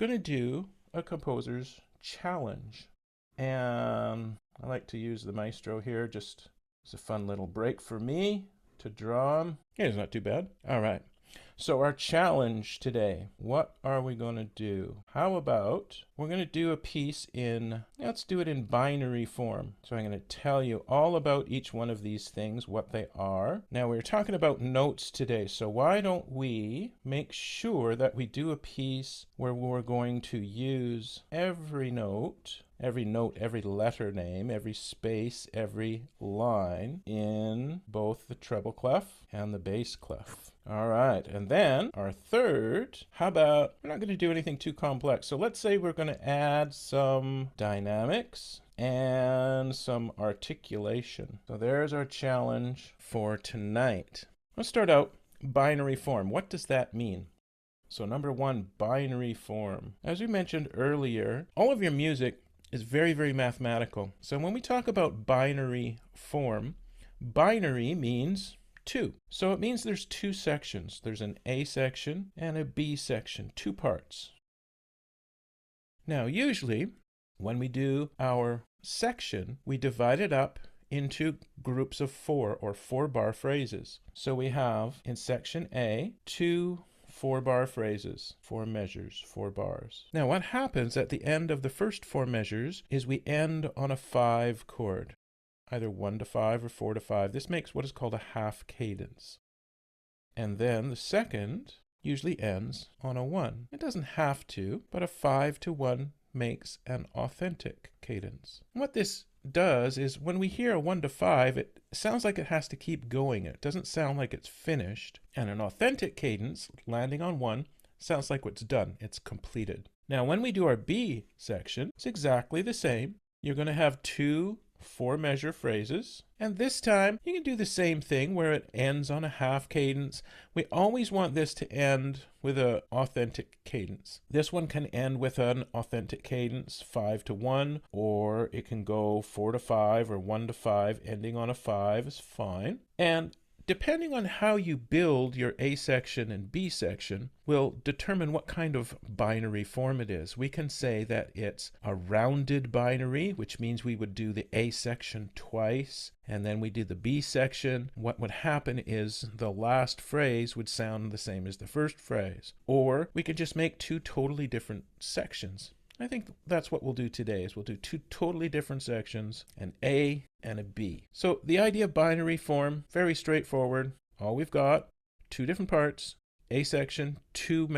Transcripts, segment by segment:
going to do a composer's challenge. And I like to use the maestro here, just as a fun little break for me to draw him. Yeah, it's not too bad. All right. So our challenge today, what are we going to do? How about we're going to do a piece in, let's do it in binary form. So I'm going to tell you all about each one of these things, what they are. Now we're talking about notes today, so why don't we make sure that we do a piece where we're going to use every note, every letter name, every space, every line in both the treble clef and the bass clef. All right, and then our third, how about, we're not going to do anything too complex. So let's say we're going to add some dynamics and some articulation. So there's our challenge for tonight. Let's start out binary form. What does that mean? So number one, binary form. As we mentioned earlier, all of your music is very, very mathematical. So when we talk about binary form, binary means two. So it means there's two sections. There's an A section and a B section, two parts. Now, usually when we do our section, we divide it up into groups of four or 4-bar phrases. So we have in section A, 2 4-bar phrases, 4 measures, 4 bars. Now what happens at the end of the first 4 measures is we end on a 5 chord, either 1 to 5 or 4 to 5. This makes what is called a half cadence. And then the second usually ends on a 1. It doesn't have to, but a 5 to 1 makes an authentic cadence. What this does is when we hear a 1 to 5, it sounds like it has to keep going. It doesn't sound like it's finished. And an authentic cadence, landing on 1, sounds like it's done. It's completed. Now, when we do our B section, it's exactly the same. You're going to have 2 4-measure phrases. And this time, you can do the same thing where it ends on a half cadence. We always want this to end with an authentic cadence. This one can end with an authentic cadence, 5 to 1, or it can go 4 to 5 or 1 to 5, ending on a 5 is fine. And depending on how you build your A section and B section will determine what kind of binary form it is. We can say that it's a rounded binary, which means we would do the A section twice, and then we do the B section. What would happen is the last phrase would sound the same as the first phrase. Or we could just make 2 totally different sections. I think that's what we'll do today, is we'll do 2 totally different sections, an A and a B. So the idea of binary form, very straightforward. All we've got, 2 different parts, A section, 2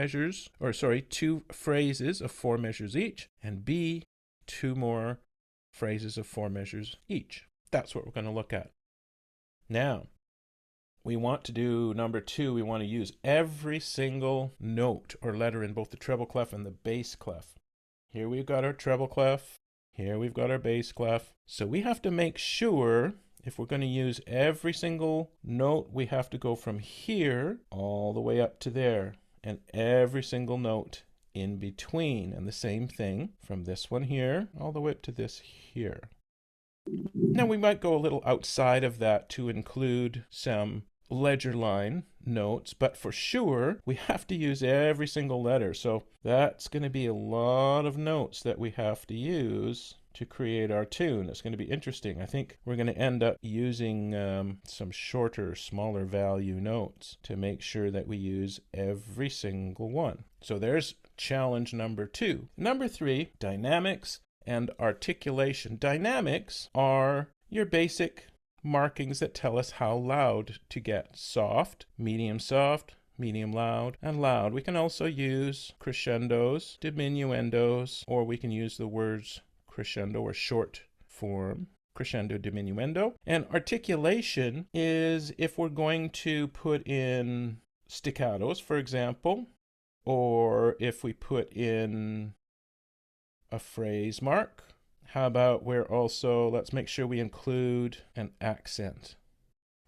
phrases of 4 measures each, and B, 2 more phrases of 4 measures each. That's what we're going to look at. Now, we want to do number 2, we want to use every single note or letter in both the treble clef and the bass clef. Here we've got our treble clef. Here we've got our bass clef. So we have to make sure, if we're going to use every single note, we have to go from here all the way up to there, and every single note in between. And the same thing from this one here all the way up to this here. Now we might go a little outside of that to include some ledger line notes, but for sure we have to use every single letter. So that's going to be a lot of notes that we have to use to create our tune. It's going to be interesting. I think we're going to end up using some shorter, smaller value notes to make sure that we use every single one. So there's challenge number 2. Number 3, dynamics and articulation. Dynamics are your basic markings that tell us how loud to get. Soft, medium loud, and loud. We can also use crescendos, diminuendos, or we can use the words crescendo or short form, crescendo, diminuendo. And articulation is if we're going to put in staccatos, for example, or if we put in a phrase mark. How about let's make sure we include an accent.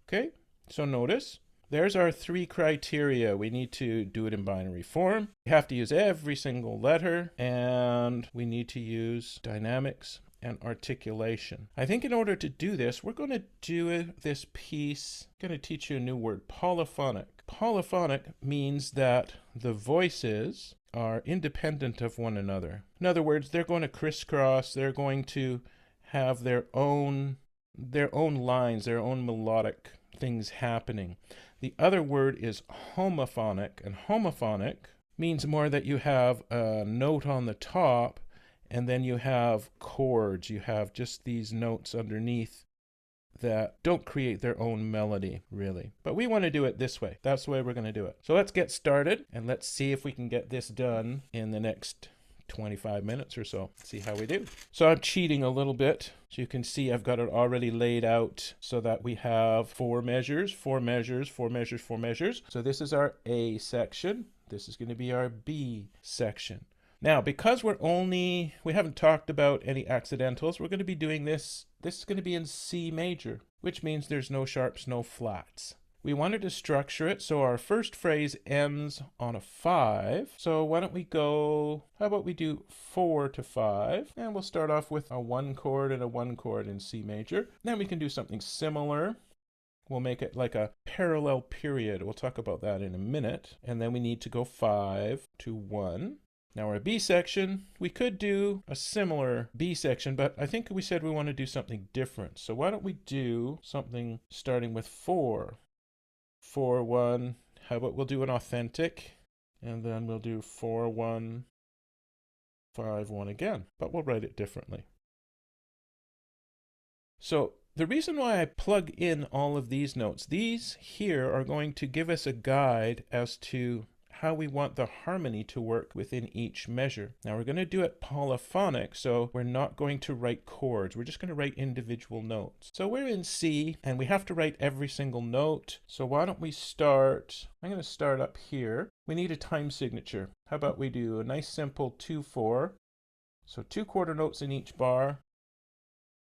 Okay, so notice, there's our 3 criteria. We need to do it in binary form. We have to use every single letter, and we need to use dynamics and articulation. I think in order to do this, we're going to do this piece, I'm going to teach you a new word, polyphonic. Polyphonic means that the voices are independent of one another. In other words, they're going to crisscross, they're going to have their own lines, their own melodic things happening. The other word is homophonic, and homophonic means more that you have a note on the top and then you have chords. You have just these notes underneath that don't create their own melody, really. But we want to do it this way. That's the way we're going to do it. So let's get started and let's see if we can get this done in the next 25 minutes or so. See how we do. So I'm cheating a little bit. As you can see, I've got it already laid out so that we have 4 measures, 4 measures, 4 measures, 4 measures. So this is our A section. This is going to be our B section. Now, because we haven't talked about any accidentals, we're going to be doing this. This is going to be in C major, which means there's no sharps, no flats. We wanted to structure it so our first phrase ends on a 5. So why don't we how about we do 4 to 5, and we'll start off with a 1 chord and a 1 chord in C major. Then we can do something similar. We'll make it like a parallel period. We'll talk about that in a minute. And then we need to go 5 to 1. Now our B section, we could do a similar B section, but I think we said we want to do something different. So why don't we do something starting with 4? 4, 1. How about we'll do an authentic, and then we'll do 4, 1, 5, 1 again, but we'll write it differently. So the reason why I plug in all of these notes, these here are going to give us a guide as to how we want the harmony to work within each measure. Now we're going to do it polyphonic, so we're not going to write chords. We're just going to write individual notes. So we're in C, and we have to write every single note. So why don't we start, I'm going to start up here. We need a time signature. How about we do a nice simple 2-4. So 2 quarter notes in each bar.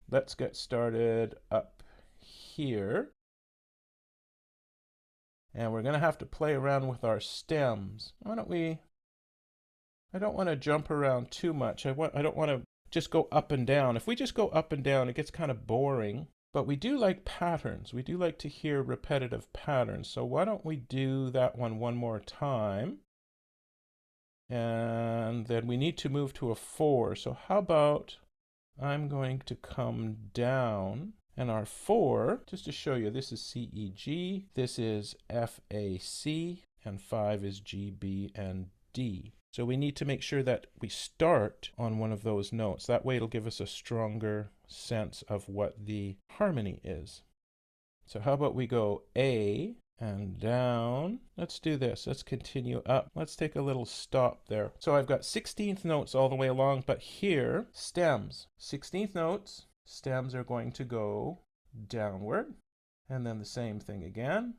Let's get started up here. And we're going to have to play around with our stems. I don't want to jump around too much. I don't want to just go up and down. If we just go up and down, it gets kind of boring. But we do like patterns. We do like to hear repetitive patterns. So why don't we do that one more time? And then we need to move to a 4. So how about I'm going to come down. And our 4, just to show you, this is C, E, G, this is F, A, C, and 5 is G, B, and D. So we need to make sure that we start on one of those notes. That way it'll give us a stronger sense of what the harmony is. So how about we go A and down. Let's do this. Let's continue up. Let's take a little stop there. So I've got 16th notes all the way along, but here, stems. 16th notes. Stems are going to go downward, and then the same thing again.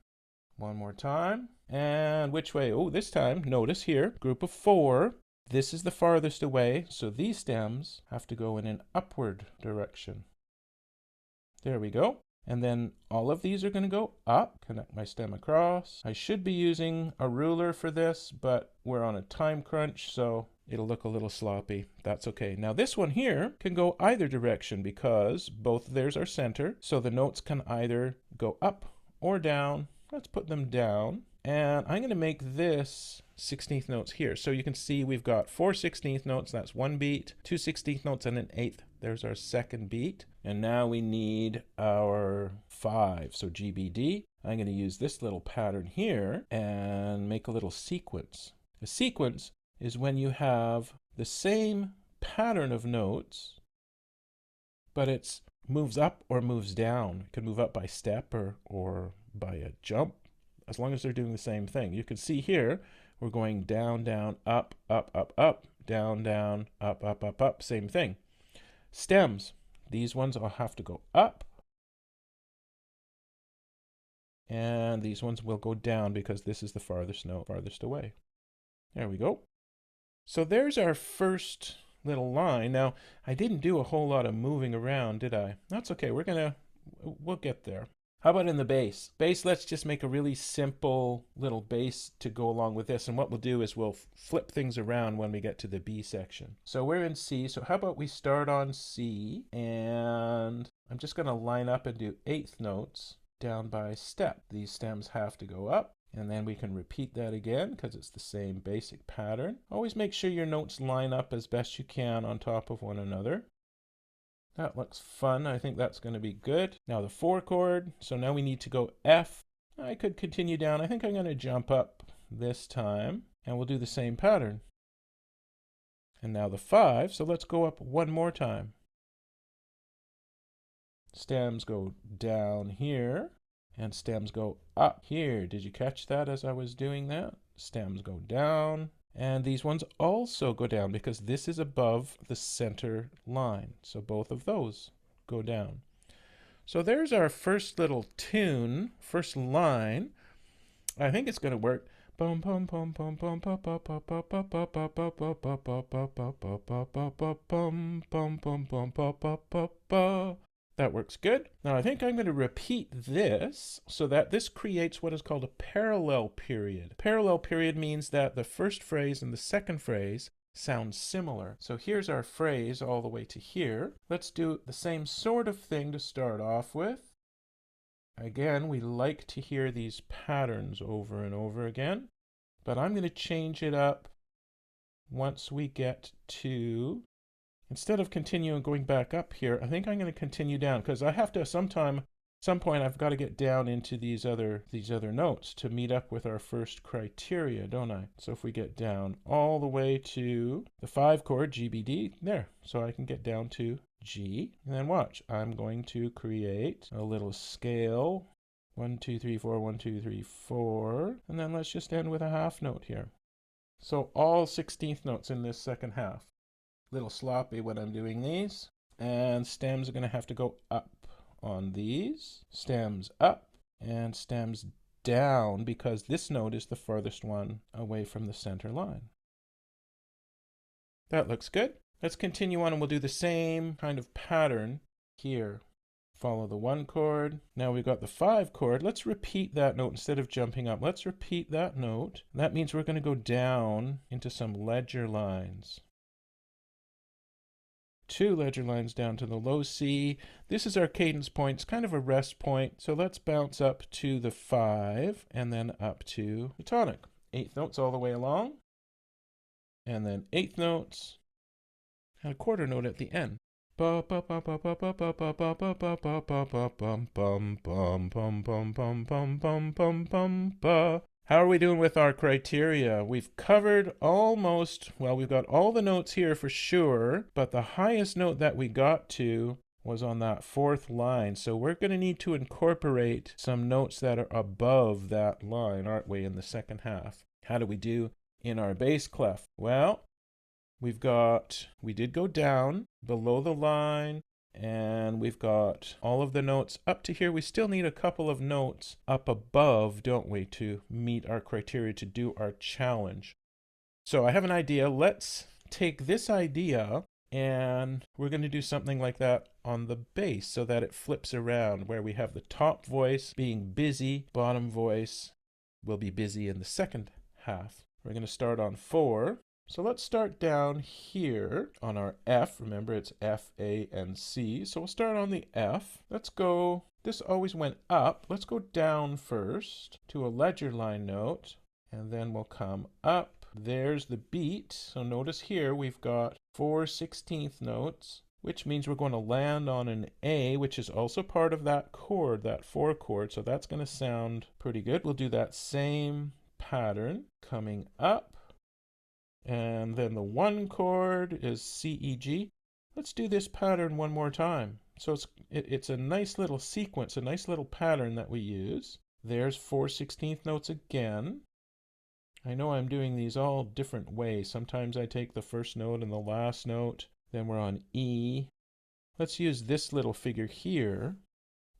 One more time. And which way? Oh, this time, notice here, group of 4. This is the farthest away, so these stems have to go in an upward direction. There we go. And then all of these are going to go up. Connect my stem across. I should be using a ruler for this, but we're on a time crunch, so it'll look a little sloppy. That's okay. Now this one here can go either direction because both of theirs are center, so the notes can either go up or down. Let's put them down. And I'm going to make this 16th notes here. So you can see we've got 4 16th notes. That's 1 beat, 2 16th notes, and an 8th. There's our second beat. And now we need our 5. So G, B, D. I'm going to use this little pattern here and make a little sequence. A sequence is when you have the same pattern of notes, but it moves up or moves down. It can move up by step or by a jump, as long as they're doing the same thing. You can see here, we're going down, down, up, up, up, up, down, down, up, up, up, up, same thing. Stems, these ones will have to go up, and these ones will go down because this is the farthest note, farthest away. There we go. So there's our first little line. Now, I didn't do a whole lot of moving around, did I? That's okay. We'll get there. How about in the bass? Bass, let's just make a really simple little bass to go along with this. And what we'll do is we'll flip things around when we get to the B section. So we're in C. So how about we start on C, and I'm just going to line up and do 8th notes down by step. These stems have to go up. And then we can repeat that again because it's the same basic pattern. Always make sure your notes line up as best you can on top of one another. That looks fun. I think that's going to be good. Now the 4 chord. So now we need to go F. I could continue down. I think I'm going to jump up this time and we'll do the same pattern. And now the 5. So let's go up one more time. Stems go down here and stems go up here. Did you catch that as I was doing that? Stems go down. And these ones also go down because this is above the center line. So both of those go down. So there's our first little tune, first line. I think it's going to work. That works good. Now I think I'm going to repeat this so that this creates what is called a parallel period. Parallel period means that the first phrase and the second phrase sound similar. So here's our phrase all the way to here. Let's do the same sort of thing to start off with. Again, we like to hear these patterns over and over again, but I'm going to change it up once we get to, instead of continuing going back up here, I think I'm going to continue down because I have to some point I've got to get down into these other notes to meet up with our first criteria, don't I? So if we get down all the way to the 5 chord, G, B, D, there. So I can get down to G, and then watch. I'm going to create a little scale. 1, 2, 3, 4, 1, 2, 3, 4. And then let's just end with a half note here. So all 16th notes in this second half. Little sloppy when I'm doing these. And stems are going to have to go up on these. Stems up and stems down because this note is the farthest one away from the center line. That looks good. Let's continue on and we'll do the same kind of pattern here. Follow the 1 chord. Now we've got the 5 chord. Let's repeat that note instead of jumping up. Let's repeat that note. That means we're going to go down into some ledger lines. 2 ledger lines down to the low C. This is our cadence point. It's kind of a rest point. So let's bounce up to the 5 and then up to the tonic. 8th notes all the way along. And then 8th notes. And a quarter note at the end. How are we doing with our criteria? We've covered almost, well, we've got all the notes here for sure, but the highest note that we got to was on that 4th line. So we're going to need to incorporate some notes that are above that line, aren't we, in the second half? How do we do in our bass clef? Well, we did go down below the line, and we've got all of the notes up to here. We still need a couple of notes up above, don't we, to meet our criteria to do our challenge. So I have an idea. Let's take this idea and we're going to do something like that on the bass so that it flips around where we have the top voice being busy, bottom voice will be busy in the second half. We're going to start on 4. So let's start down here on our F. Remember, it's F, A, and C. So we'll start on the F. Let's go, this always went up. Let's go down first to a ledger line note, and then we'll come up. There's the beat. So notice here we've got 4 16th notes, which means we're going to land on an A, which is also part of that chord, that 4 chord. So that's going to sound pretty good. We'll do that same pattern coming up. And then the 1 chord is C, E, G. Let's do this pattern one more time. So it's a nice little sequence, a nice little pattern that we use. There's 4 16th notes again. I know I'm doing these all different ways. Sometimes I take the first note and the last note. Then we're on E. Let's use this little figure here.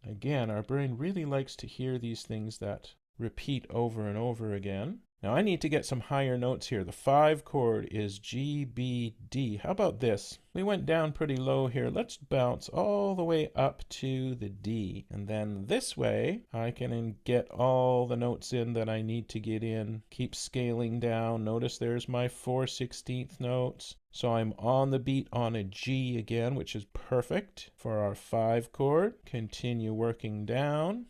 Again, our brain really likes to hear these things that repeat over and over again. Now I need to get some higher notes here. The 5 chord is G, B, D. How about this? We went down pretty low here. Let's bounce all the way up to the D. And then this way, I can get all the notes in that I need to get in. Keep scaling down. Notice there's my 4 16th notes. So I'm on the beat on a G again, which is perfect for our 5 chord. Continue working down.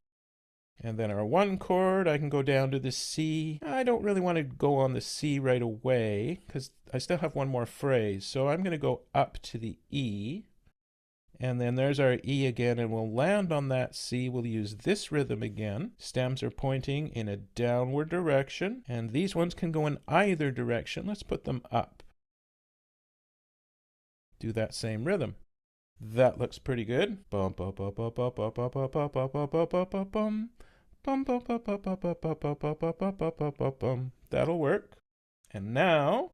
And then our 1 chord, I can go down to the C. I don't really want to go on the C right away because I still have one more phrase. So I'm going to go up to the E. And then there's our E again, and we'll land on that C. We'll use this rhythm again. Stems are pointing in a downward direction, and these ones can go in either direction. Let's put them up. Do that same rhythm. That looks pretty good. Bum bum bum bum bum bum bum bum bum bum bum bum bum bum bum. Bum bum bum bum bum bum bum bum bum bum bum bum bum bum. That'll work. And now,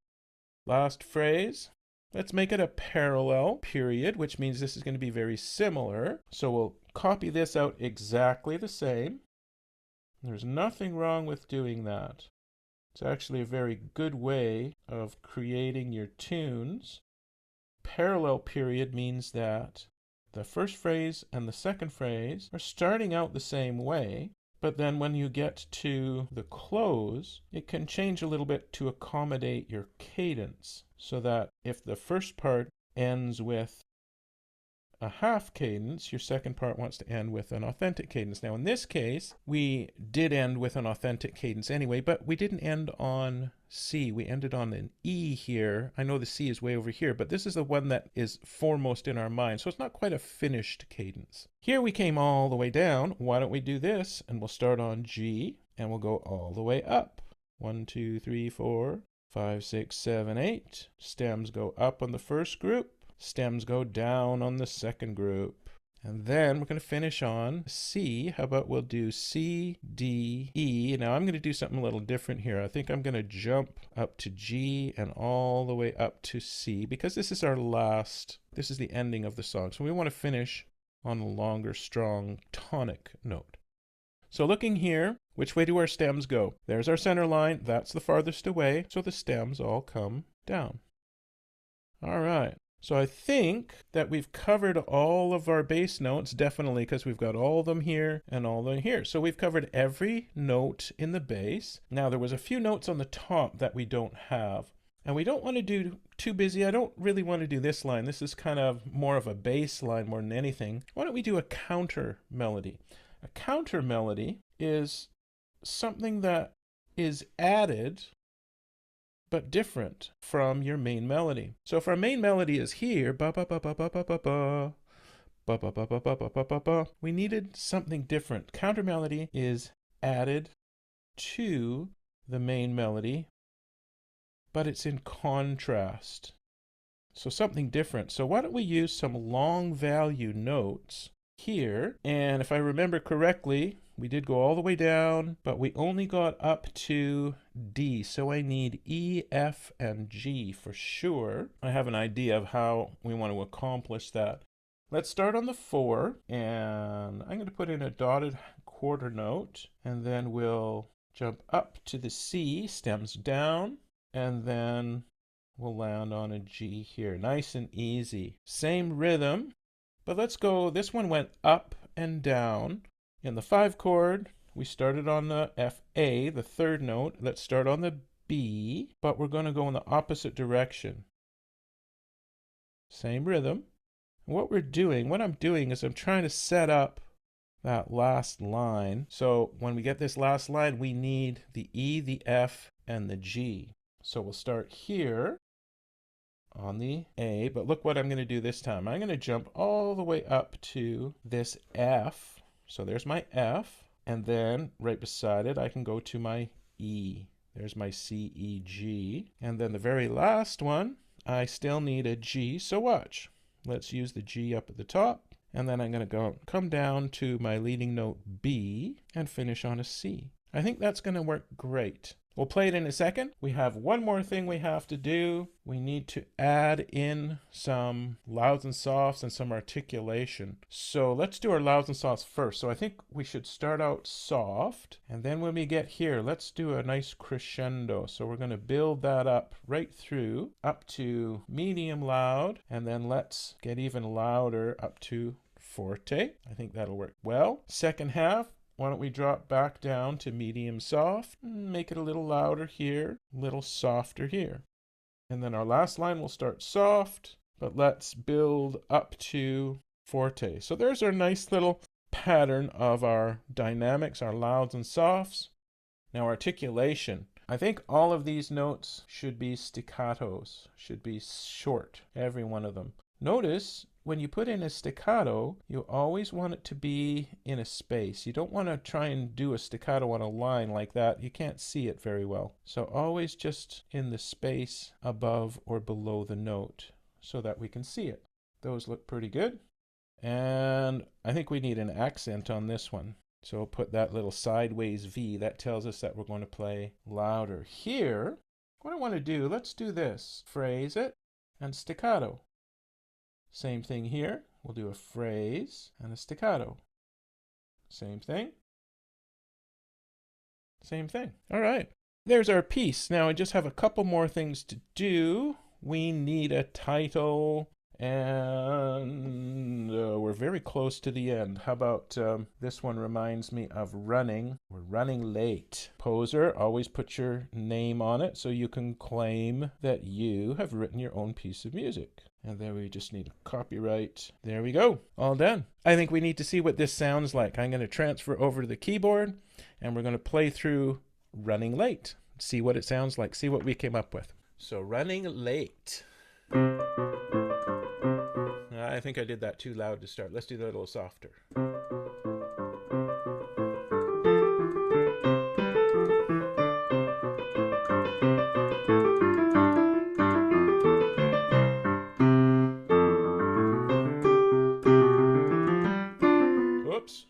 last phrase. Let's make it a parallel period, which means this is going to be very similar. So we'll copy this out exactly the same. There's nothing wrong with doing that. It's actually a very good way of creating your tunes. Parallel period means that the first phrase and the second phrase are starting out the same way, but then when you get to the close, it can change a little bit to accommodate your cadence, so that if the first part ends with a half cadence, your second part wants to end with an authentic cadence. Now in this case, we did end with an authentic cadence anyway, but we didn't end on C. We ended on an E here. I know the C is way over here, but this is the one that is foremost in our mind, so it's not quite a finished cadence. Here we came all the way down. Why don't we do this? And we'll start on G, and we'll go all the way up. 1, 2, 3, 4, 5, 6, 7, 8. Stems go up on the first group. Stems go down on the second group. And then we're going to finish on C. How about we'll do C, D, E. Now I'm going to do something a little different here. I think I'm going to jump up to G and all the way up to C, because this is this is the ending of the song. So we want to finish on a longer, strong tonic note. So looking here, which way do our stems go? There's our center line. That's the farthest away. So the stems all come down. All right. So I think that we've covered all of our bass notes, definitely, because we've got all of them here and all of them here. So we've covered every note in the bass. Now there was a few notes on the top that we don't have. And we don't want to do too busy. I don't really want to do this line. This is kind of more of a bass line more than anything. Why don't we do a counter melody? A counter melody is something that is added but different from your main melody. So if our main melody is here, ba ba ba ba ba ba ba ba ba ba ba ba ba ba ba ba, we needed something different. Counter melody is added to the main melody, but it's in contrast. So something different. So why don't we use some long value notes here? And if I remember correctly, we did go all the way down, but we only got up to D. So I need E, F, and G for sure. I have an idea of how we want to accomplish that. Let's start on the 4, and I'm going to put in a dotted quarter note, and then we'll jump up to the C, stems down, and then we'll land on a G here. Nice and easy. Same rhythm, but let's go, this one went up and down. In the 5 chord, we started on the F-A, the third note. Let's start on the B, but we're going to go in the opposite direction. Same rhythm. And what I'm doing is I'm trying to set up that last line. So when we get this last line, we need the E, the F, and the G. So we'll start here on the A, but look what I'm going to do this time. I'm going to jump all the way up to this F. So there's my F, and then right beside it, I can go to my E. There's my C, E, G. And then the very last one, I still need a G, so watch. Let's use the G up at the top, and then I'm going to come down to my leading note B and finish on a C. I think that's going to work great. We'll play it in a second. We have one more thing we have to do. We need to add in some louds and softs and some articulation. So let's do our louds and softs first. So I think we should start out soft. And then when we get here, let's do a nice crescendo. So we're going to build that up right through, up to medium loud. And then let's get even louder up to forte. I think that'll work well. Second half. Why don't we drop back down to medium soft, make it a little louder here, a little softer here. And then our last line will start soft, but let's build up to forte. So there's our nice little pattern of our dynamics, our louds and softs. Now articulation. I think all of these notes should be staccatos, should be short, every one of them. Notice when you put in a staccato, you always want it to be in a space. You don't want to try and do a staccato on a line like that. You can't see it very well. So always just in the space above or below the note so that we can see it. Those look pretty good. And I think we need an accent on this one. So put that little sideways V. That tells us that we're going to play louder. Here, what I want to do, let's do this. Phrase it and staccato. Same thing here. We'll do a phrase and a staccato. Same thing. Same thing. All right. There's our piece. Now I just have a couple more things to do. We need a title. And we're very close to the end. How about this one reminds me of running. We're running late. Poser, always put your name on it so you can claim that you have written your own piece of music. And then we just need a copyright. There we go. All done. I think we need to see what this sounds like. I'm going to transfer over to the keyboard and we're going to play through Running Late. See what it sounds like. See what we came up with. So Running Late. I think I did that too loud to start. Let's do that a little softer. Oops.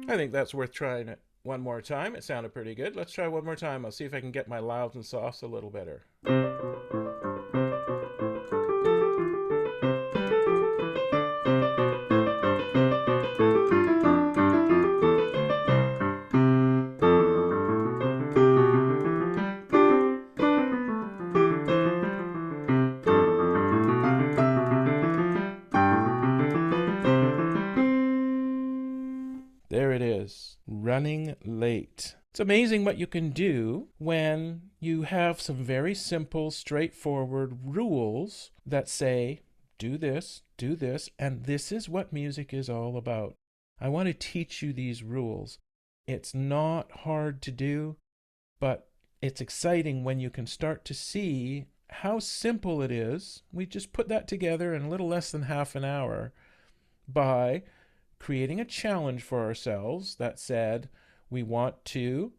I think that's worth trying it one more time. It sounded pretty good. Let's try one more time. I'll see if I can get my louds and softs a little better. There it is, Running Late. It's amazing what you can do when you have some very simple, straightforward rules that say, do this, and this is what music is all about. I want to teach you these rules. It's not hard to do, but it's exciting when you can start to see how simple it is. We just put that together in a little less than half an hour by creating a challenge for ourselves that said we want to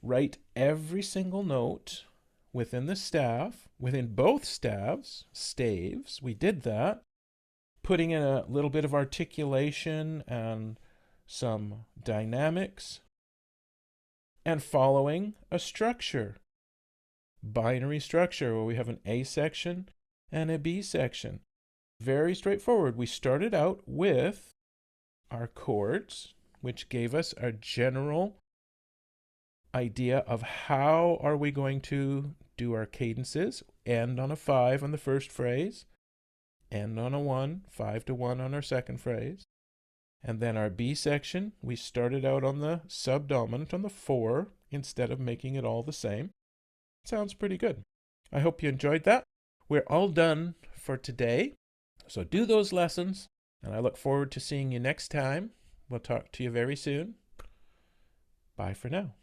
write every single note within the staff, within both staves. We did that, putting in a little bit of articulation and some dynamics, and following a structure, binary structure, where we have an A section and a B section. Very straightforward. We started out with our chords, which gave us a general idea of how are we going to do our cadences. End on a 5 on the first phrase, end on a 1, 5 to 1 on our second phrase. And then our B section, we started out on the subdominant on the 4 instead of making it all the same. Sounds pretty good. I hope you enjoyed that. We're all done for today. So do those lessons. And I look forward to seeing you next time. We'll talk to you very soon. Bye for now.